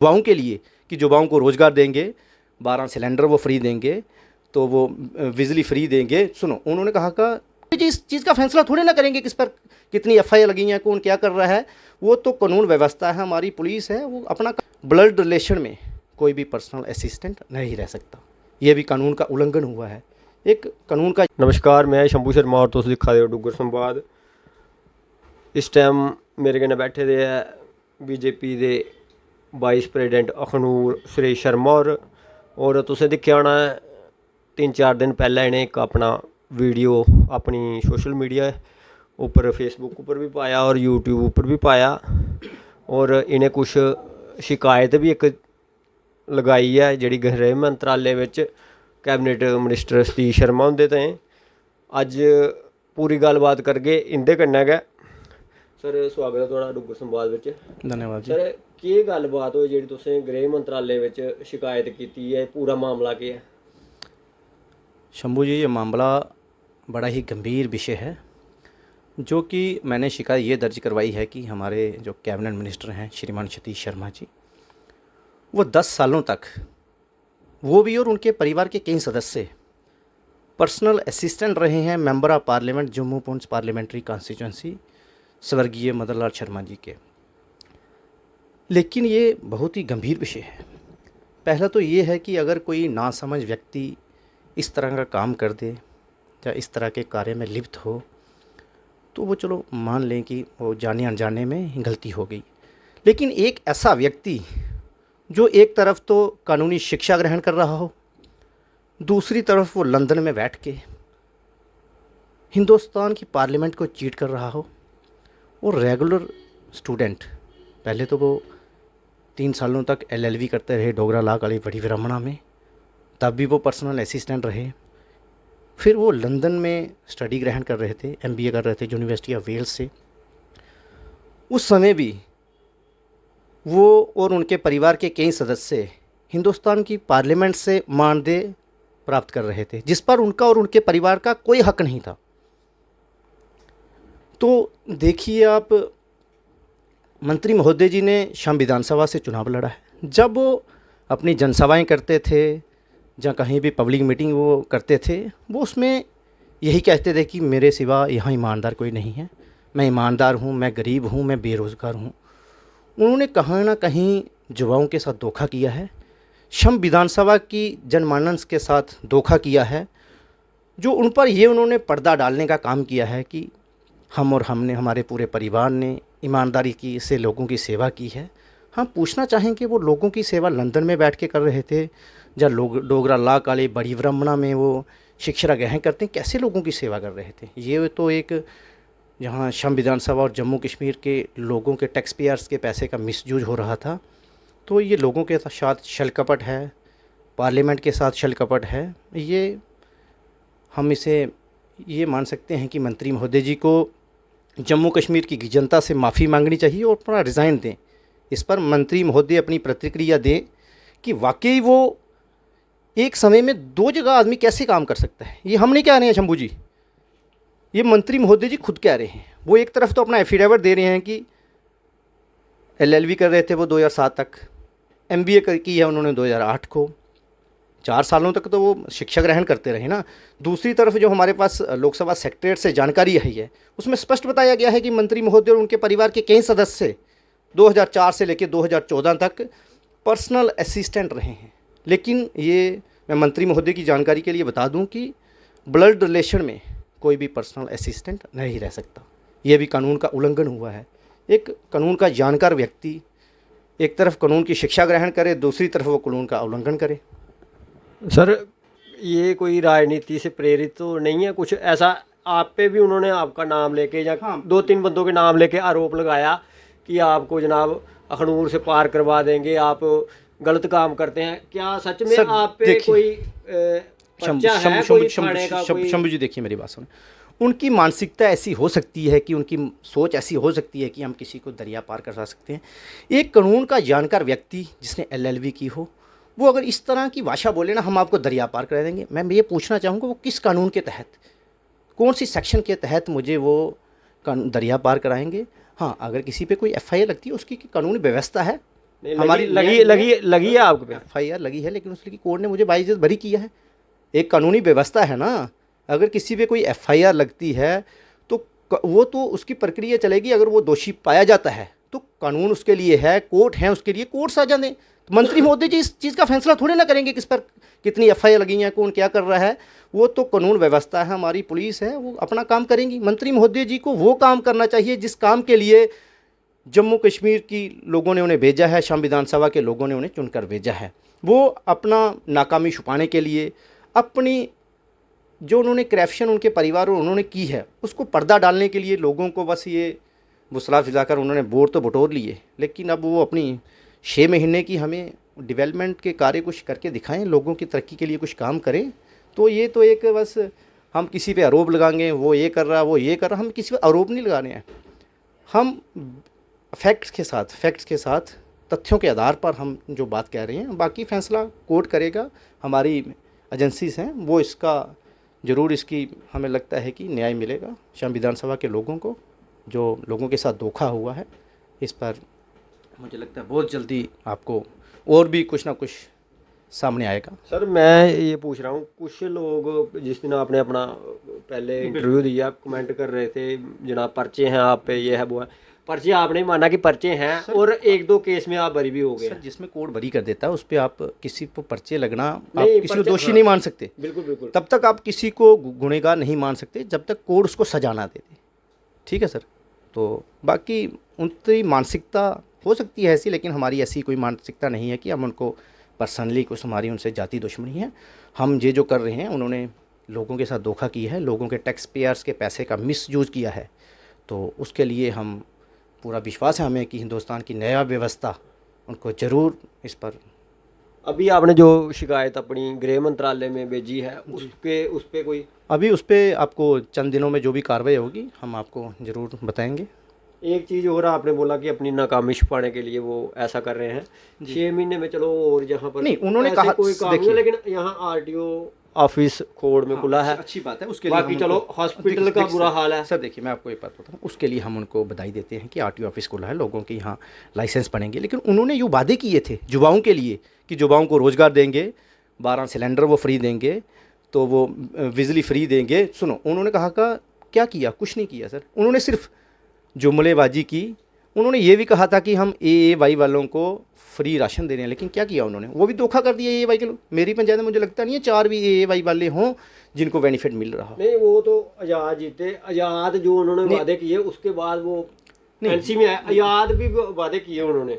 युवाओं के लिए कि युवाओं को रोज़गार देंगे, 12 सिलेंडर वो फ्री देंगे, तो वो बिजली फ्री देंगे। सुनो, उन्होंने कहा का इस चीज़ का फैसला थोड़ी ना करेंगे किस पर कितनी एफआईआर लगी हैं, कौन क्या कर रहा है। वो तो कानून व्यवस्था है, हमारी पुलिस है, वो अपना ब्लड रिलेशन में कोई भी पर्सनल असिस्टेंट नहीं रह सकता। ये भी कानून का उल्लंघन हुआ है, एक कानून का। नमस्कार, मैं शंभू शर्मा और तुम दिखा दे डुगर संवाद। इस टाइम मेरे कन्नै बैठे दे है बीजेपी दे वाइस प्रेजिडेंट अखनूर सुरेश शर्मा और तुसें दिक्खेआ होना 3-4 दिन पैह्लें इ'नें इक अपना वीडियो अपनी सोशल मीडिया उप्पर फेसबुक उप्पर भी पाया और यूट्यूब उप्पर भी पाया और इ'नें कुछ शिकायत भी इक लगाई है जेह्ड़ी गृह मंत्रालय बिच कैबिनेट मिनिस्टर सतीश शर्मा हुंदे ताईं। अज्ज पूरी गल्लबात करगे इंदे कन्नै गै। सर, स्वागत है थुआढ़ा डुग्गर संवाद बिच। धन्यवाद जी। सर, केह् गल्लबात होई जेह्ड़ी तुसें गृह मंत्रालय बिच शिकायत कीती है, पूरा मामला केह् है? शंभू जी, ये मामला बड़ा ही गंभीर विषय है, जो कि मैंने शिकायत ये दर्ज करवाई है कि हमारे जो कैबिनेट मिनिस्टर हैं श्रीमान सतीश शर्मा जी, वो 10 सालों तक वो भी और उनके परिवार के कई सदस्य पर्सनल असिस्टेंट रहे हैं member of parliament Jammu Poonch parliamentary constituency स्वर्गीय मदन लाल शर्मा जी के। लेकिन ये बहुत ही गंभीर विषय है। पहला तो ये है कि अगर कोई नासमझ व्यक्ति इस तरह का काम कर दे या इस तरह के कार्य में लिप्त हो, तो वो चलो मान लें कि वो जाने अनजाने में गलती हो गई। लेकिन एक ऐसा व्यक्ति जो एक तरफ तो कानूनी शिक्षा ग्रहण कर रहा हो, दूसरी तरफ वो लंदन में बैठ के हिंदुस्तान की पार्लियामेंट को चीट कर रहा हो, और रेगुलर स्टूडेंट, पहले तो वो 3 सालों तक एलएलबी करते रहे डोगरा लॉ कॉलेज बड़ी ब्राह्मणा में, तब भी वो पर्सनल असिस्टेंट रहे। फिर वो लंदन में स्टडी ग्रहण कर रहे थे, एमबीए कर रहे थे यूनिवर्सिटी ऑफ वेल्स से। उस समय भी वो और उनके परिवार के कई सदस्य हिंदुस्तान की पार्लियामेंट से मानदेय प्राप्त कर रहे थे, जिस पर उनका और उनके परिवार का कोई हक नहीं था। तो देखिए आप, मंत्री महोदय जी ने शाम विधानसभा से चुनाव लड़ा है। जब वो अपनी जनसभाएं करते थे या कहीं भी पब्लिक मीटिंग वो करते थे, वो उसमें यही कहते थे कि मेरे सिवा यहाँ ईमानदार कोई नहीं है, मैं ईमानदार हूँ, मैं गरीब हूँ, मैं बेरोज़गार हूँ। उन्होंने कहीं ना कहीं युवाओं के साथ धोखा किया है, शम विधानसभा की जनमानस के साथ धोखा किया है। जो उन पर ये उन्होंने पर्दा डालने का काम किया है कि हम और हमने, हमारे पूरे परिवार ने ईमानदारी की से लोगों की सेवा की है। हम पूछना चाहेंगे वो लोगों की सेवा लंदन में बैठ के कर रहे थे, या लोग डोगरा लॉ कॉलेज बड़ी ब्राह्मणा में वो शिक्षा ग्रहण करते हैं, कैसे लोगों की सेवा कर रहे थे? ये तो एक जहाँ शम विधानसभा और जम्मू कश्मीर के लोगों के टैक्स पेयर्स के पैसे का मिसयूज हो रहा था। तो ये लोगों के साथ छल कपट है, पार्लियामेंट के साथ छल कपट है। ये हम इसे ये मान सकते हैं कि मंत्री महोदय जी को जम्मू कश्मीर की जनता से माफ़ी मांगनी चाहिए और अपना रिज़ाइन दें। इस पर मंत्री महोदय अपनी प्रतिक्रिया दें कि वाकई वो एक समय में 2 जगह आदमी कैसे काम कर सकता है। ये हम नहीं कह रहे हैं शंभू जी, ये मंत्री महोदय जी खुद कह रहे हैं। वो एक तरफ तो अपना एफिडेविट दे रहे हैं कि एलएलबी कर रहे थे वो 2007 तक, एमबीए की है उन्होंने 2008 को, 4 सालों तक तो वो शिक्षा ग्रहण करते रहे ना। दूसरी तरफ जो हमारे पास लोकसभा सेक्रेटरीट से जानकारी आई है, उसमें स्पष्ट बताया गया है कि मंत्री महोदय और उनके परिवार के कई सदस्य 2004 से लेकर 2014 तक पर्सनल असिस्टेंट रहे हैं। लेकिन ये मैं मंत्री महोदय की जानकारी के लिए बता दूं कि ब्लड रिलेशन में कोई भी पर्सनल असिस्टेंट नहीं रह सकता। ये भी कानून का उल्लंघन हुआ है। एक कानून का जानकार व्यक्ति एक तरफ कानून की शिक्षा ग्रहण करे, दूसरी तरफ वो कानून का उल्लंघन करे। सर, ये कोई राजनीति से प्रेरित तो नहीं है? कुछ ऐसा आप पे भी उन्होंने आपका नाम लेके या 2-3 बंदों के नाम लेके आरोप लगाया कि आपको जनाब अखनूर से पार करवा देंगे, आप गलत काम करते हैं। क्या सच में आप पे कोई पर्चा है, कोई थाने का? शंभू जी देखिए, मेरी बात सुन। उनकी मानसिकता ऐसी हो सकती है कि उनकी सोच ऐसी हो सकती है कि हम किसी को दरिया पार करा सकते हैं। एक कानून का जानकार व्यक्ति जिसने एलएलबी की हो, वो अगर इस तरह की भाषा बोले ना, हम आपको दरिया पार करा देंगे, मैं ये पूछना चाहूँगा वो किस कानून के तहत, कौन सी सेक्शन के तहत मुझे वो दरिया पार कराएंगे? हाँ, अगर किसी पे कोई एफआईआर लगती है, उसकी कानूनी व्यवस्था है, नहीं, हमारी लगी है आपके पे। FIR लगी है, लेकिन उसकी कोर्ट ने मुझे बाइज्जत बरी किया है। एक कानूनी व्यवस्था है ना, अगर किसी पे कोई FIR लगती है तो वो तो उसकी प्रक्रिया चलेगी। अगर वो दोषी पाया जाता है तो कानून उसके लिए है, कोर्ट है उसके लिए, कोर्ट सजा दें। तो मंत्री महोदय जी इस चीज़ का फैसला थोड़े ना करेंगे किस पर कितनी FIR लगी है, कौन क्या कर रहा है। वो तो कानून व्यवस्था है, हमारी पुलिस है, वो अपना काम करेंगी। मंत्री महोदय जी को वो काम करना चाहिए जिस काम के लिए जम्मू कश्मीर की लोगों ने उन्हें भेजा है, संविधान सभा के लोगों ने उन्हें चुनकर भेजा है। वो अपना नाकामी छुपाने के लिए, अपनी जो उन्होंने करप्शन उनके परिवार और उन्होंने की है उसको पर्दा डालने के लिए लोगों को बस ये बुसरा फिजाकर उन्होंने वोट तो बटोर लिए, लेकिन अब वो अपनी 6 महीने की हमें डेवलपमेंट के कार्य कुछ करके दिखाएं, लोगों की तरक्की के लिए कुछ काम करें। तो ये तो एक बस हम किसी पे आरोप लगाएंगे, वो ये कर रहा, वो ये कर रहा, हम किसी पे आरोप नहीं लगा रहे हैं। हम फैक्ट्स के साथ तथ्यों के आधार पर हम जो बात कह रहे हैं, बाकी फैसला कोर्ट करेगा। हमारी एजेंसीज हैं वो इसका ज़रूर, इसकी हमें लगता है कि न्याय मिलेगा संविधान सभा के लोगों को, जो लोगों के साथ धोखा हुआ है। इस पर मुझे लगता है बहुत जल्दी आपको और भी कुछ ना कुछ सामने आएगा। सर मैं ये पूछ रहा हूँ, कुछ लोग जिस दिन आपने अपना पहले इंटरव्यू दिया कमेंट कर रहे थे जनाब पर्चे हैं आप पे, ये है वो है। पर्चे आपने माना कि पर्चे हैं और 1-2 केस में आप बरी भी हो गए। सर जिसमें कोर्ट बरी कर देता है उस पर आप किसी को पर्चे लगना, आप नहीं, किसी को दोषी नहीं मान सकते। बिल्कुल बिल्कुल। तब तक आप किसी को गुनहगार नहीं मान सकते जब तक कोर्ट उसको सजा ना दे दे। ठीक है सर। तो बाकी उनकी मानसिकता हो सकती है ऐसी, लेकिन हमारी ऐसी कोई मानसिकता नहीं है कि हम उनको पर्सनली कुछ हमारी उनसे जाति दुश्मनी है। हम ये जो कर रहे हैं, उन्होंने लोगों के साथ धोखा किया है, लोगों के टैक्स पेयर्स के पैसे का मिसयूज़ किया है। तो उसके लिए हम पूरा विश्वास है हमें कि हिंदुस्तान की नया व्यवस्था उनको ज़रूर इस पर। अभी आपने जो शिकायत अपनी गृह मंत्रालय में भेजी है उस पे कोई अभी उस पर आपको चंद दिनों में जो भी कार्रवाई होगी हम आपको ज़रूर बताएंगे। एक चीज़ और आपने बोला कि अपनी नाकामी छुपाने के लिए वो ऐसा कर रहे हैं 6 महीने में। चलो और यहाँ पर नहीं, उन्होंने ऐसे कहा कोई काम नहीं है, लेकिन यहाँ RTO ऑफिस खोड़ में खुला है। अच्छी बात है, उसके लिए बाकी चलो हॉस्पिटल का बुरा हाल है। सर देखिए मैं आपको एक बात बताऊँ, उसके लिए हम उनको बधाई देते हैं कि RTO ऑफिस खुला है, लोगों के यहाँ लाइसेंस बनेंगे। लेकिन उन्होंने ये वादे किए थे युवाओं के लिए कि युवाओं को रोज़गार देंगे, 12 सिलेंडर वो फ्री देंगे, तो वो बिजली फ्री देंगे। सुनो, उन्होंने कहा का क्या किया? कुछ नहीं किया सर। उन्होंने सिर्फ जुमलेबाजी की। उन्होंने ये भी कहा था कि हम AAY वालों को फ्री राशन दे रहे हैं, लेकिन क्या किया उन्होंने? वो भी धोखा कर दिया AAY के लोग। मेरी पंचायत में मुझे लगता नहीं है 4 भी AAY वाले हों जिनको बेनिफिट मिल रहा हो। नहीं, वो तो आज़ाद जीते, आज़ाद जो उन्होंने वादे किए उसके बाद वो NC में आए, आज़ाद भी वादे किए उन्होंने।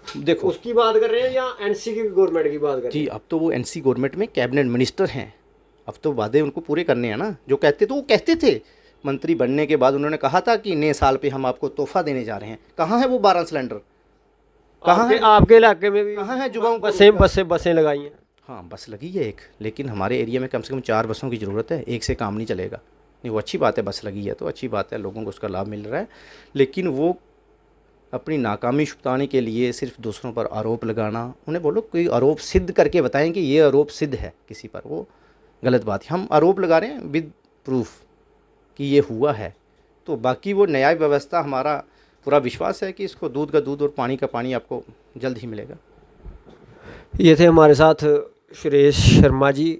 देखो उसकी बात कर रहे हैं या NC की गवर्नमेंट की बात कर रहे जी, अब तो वो NC गवर्नमेंट में कैबिनेट मिनिस्टर हैं, अब तो वादे उनको पूरे करने हैं ना। जो कहते तो वो कहते थे, मंत्री बनने के बाद उन्होंने कहा था कि नए साल पे हम आपको तोहफा देने जा रहे हैं। कहाँ है वो 12 सिलेंडर? कहाँ है? आपके इलाके में भी कहाँ है युवाओं को? बसें लगाई हैं। हाँ बस लगी है एक, लेकिन हमारे एरिया में कम से कम 4 बसों की ज़रूरत है, एक से काम नहीं चलेगा। नहीं, वो अच्छी बात है, बस लगी है तो अच्छी बात है, लोगों को उसका लाभ मिल रहा है। लेकिन वो अपनी नाकामी छुपाने के लिए सिर्फ दूसरों पर आरोप लगाना, उन्हें बोलो कोई आरोप सिद्ध करके बताएं कि ये आरोप सिद्ध है किसी पर, वो गलत बात है। हम आरोप लगा रहे हैं विद प्रूफ कि ये हुआ है। तो बाकी वो न्याय व्यवस्था, हमारा पूरा विश्वास है कि इसको दूध का दूध और पानी का पानी आपको जल्द ही मिलेगा। ये थे हमारे साथ सुरेश शर्मा जी,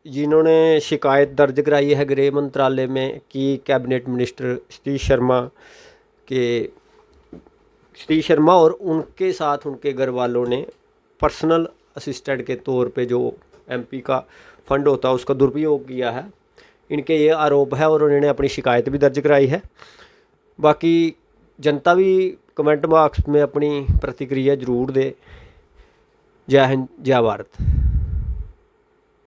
जिन्होंने शिकायत दर्ज कराई है गृह मंत्रालय में कि कैबिनेट मिनिस्टर सतीश शर्मा और उनके साथ उनके घर वालों ने पर्सनल असिस्टेंट के तौर पे जो MP का फंड होता है उसका दुरुपयोग किया है। इनके ये आरोप है और उन्होंने अपनी शिकायत भी दर्ज कराई है। बाकी जनता भी कमेंट बॉक्स में अपनी प्रतिक्रिया ज़रूर दे। जय हिंद, जय भारत।